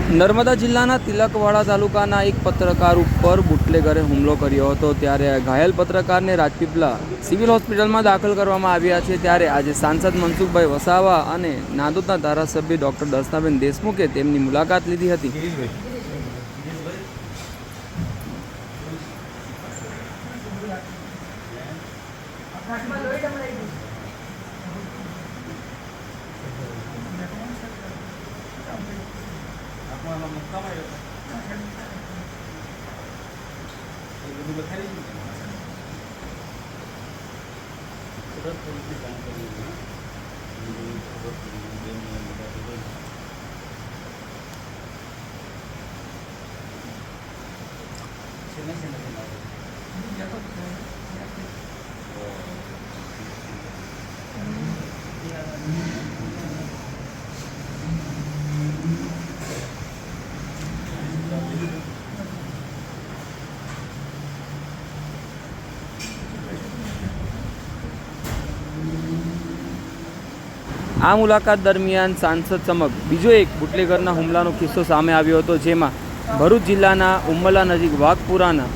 નર્મદા જિલ્લાના તિલકવાડા તાલુકાના એક પત્રકાર ઉપર બુટલેગરે હુમલો કર્યો હતો। ત્યારે ઘાયલ પત્રકારને રાજપીપળા સિવિલ હોસ્પિટલમાં દાખલ કરવામાં આવ્યા છે। ત્યારે આજે સાંસદ મનસુખભાઈ વસાવા અને નાંદોદના ધારાસભ્ય ડૉક્ટર દર્શનાબેન દેશમુખે તેમની મુલાકાત લીધી હતી। આ મુલાકાત દરમિયાન સાંસદ સમક્ષ બીજો એક બુટલેગરના હુમલાનો કિસ્સો સામે આવ્યો હતો, જેમાં ભરૂચ જિલ્લાના ઉમરલા નજીક વાઘપુરાના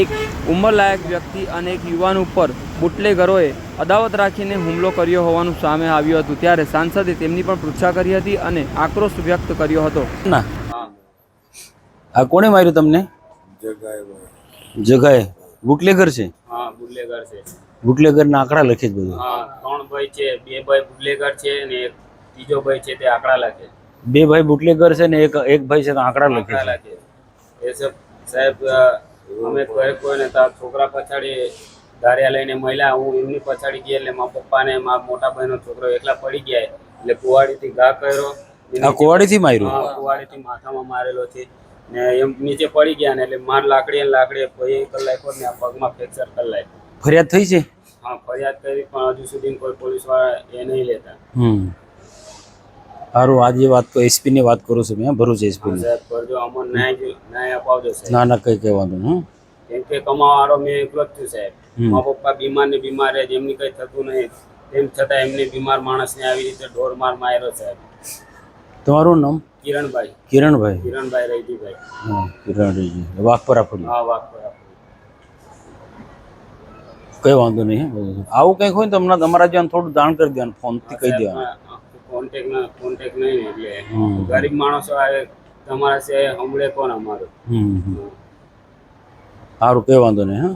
એક ઉંમરલાયક વ્યક્તિ અને એક યુવાન ઉપર બુટલેગરોએ અદાવત રાખીને હુમલો કર્યો હોવાનું સામે આવ્યું હતું। ત્યારે સાંસદે તેમની પણ પૃચ્છા કરી હતી અને આક્રોશ વ્યક્ત કર્યો હતો। ના આ કોણે માર્યું તમને? જગાએ બુટલેગર છે? હા, બુટલેગર છે। બુટલેગર ના આંકડા લખે જ બધું? હા, 3 ભાઈ છે, 2 ભાઈ બુટલેગર છે અને એક ત્રીજો ભાઈ છે તે આંકડા લખે। 2 ભાઈ બુટલેગર છે ને એક ભાઈ છે તો આંકડા લખે છે। એ સબ સાહેબ અમે કોઈને છોકરા પછાડી ધાર્યા લઈને મહિલા હું એમની પછાડી ગઈ એટલે મારા પપ્પા ને મારા મોટા ભાઈનો છોકરો એકલા પડી ગયા એટલે કુવાડીથી ઘા કર્યો। આ કુવાડીથી માર્યું? હા, કુવાડીથી માથામાં મારેલો છે ને એમ નીચે પડી ગયા ને એટલે માર લાકડી ભાઈ કલાકો ને પગમાં ફ્રેક્ચર કરી નાખ્યું। ફરિયાદ થઈ છે? હા, ફરિયાદ કરી પણ હજુ સુધી કોઈ પોલીસ વાળા એ નહીં લેતા। સારું, આજે વાત તો એસપી ની વાત કરું છું મેં, ભરૂચ એસપી ની। સાહેબ કરજો, અમને ન્યાય અપાવજો સાહેબ। ના ના કઈ કહેવાનું હું કેમ કે કમાવાળો મેં એકલો જ છું સાહેબ। મારા પપ્પા બીમાર રહે, એમની કઈ થતું નહીં, તેમ છતાં એમને બીમાર માણસને આવી રીતે ઢોર માર માર્યો સાહેબ। તમારું નામ? કિરણભાઈ રહીજીભાઈ। હા, કિરણ રહીજી, વાઘપરા ફરી? હા, વાઘપરા। કઈ વાંધો નહીં, આવું કંઈક હોય ને તમને તમારા જ્યાં થોડું જાણ કરી દેવાનું, ફોનથી કહી દેવાનું। કોન્ટેક્ટ નહીં એટલે ગરીબ માણસો આવે તમારા છે હમણે કોણ અમારું? સારું, કઈ વાંધો નહીં। હા।